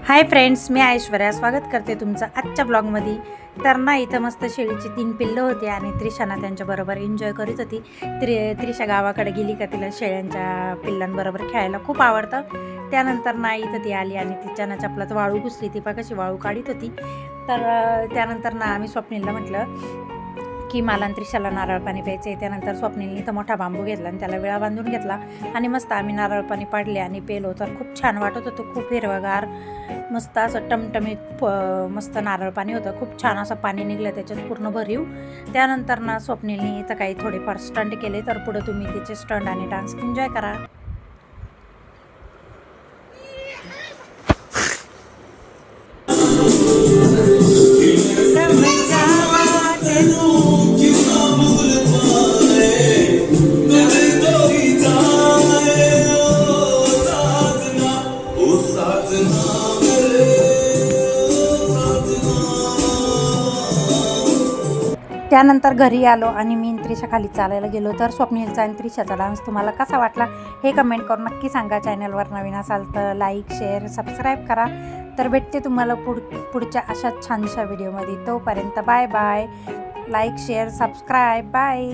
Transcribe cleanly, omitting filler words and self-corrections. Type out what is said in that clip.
Hi friends, मी ऐश्वर्या स्वागत करते तुमचं आजच्या ब्लॉगमध्ये. तर ना इथं मस्त शेळीची 3 पिल्लं होती आणि त्रिशाना त्यांच्याबरोबर एन्जॉय करीत होती. त्रिशा गावाकडे गेली का तिला शेळ्यांच्या पिल्लांबरोबर खेळायला खूप आवडतं. त्यानंतर ना इथं ती आली आणि तिच्या चपलात वाळू घुसली. ती कशी वाळू काढीत होती. तर त्यानंतर ना आम्ही स्वप्नीलला म्हटलं की मला आणि त्रिशाला नारळ पाणी प्यायचं आहे. त्यानंतर स्वप्नीलने तर मोठा बांबू घेतला आणि त्याला विळा बांधून घेतला आणि मस्त आम्ही नारळ पाणी पाडले आणि पेलो. तर खूप छान वाटत होतं, खूप हिरवगार मस्त असं टमटमीत मस्त नारळ पाणी होतं. खूप छान असं पाणी निघलं त्याच्यात पूर्ण भरीव. त्यानंतर ना स्वप्नीलने इथं काही थोडेफार स्टंट केले. तर पुढं तुम्ही तिचे स्टंट आणि डान्स एन्जॉय करा. त्यानंतर घरी आलो आणि मी त्रिशा खाली चालायला गेलो. तर स्वप्नीलचा आणि त्रिशाचा डान्स तुम्हाला कसा वाटला हे कमेंट करून नक्की सांगा. चॅनलवर नवीन असाल तर लाईक शेअर सबस्क्राईब करा. तर भेटते तुम्हाला पुढच्या अशाच छानशा व्हिडिओमध्ये. तोपर्यंत bye bye. Like share subscribe bye.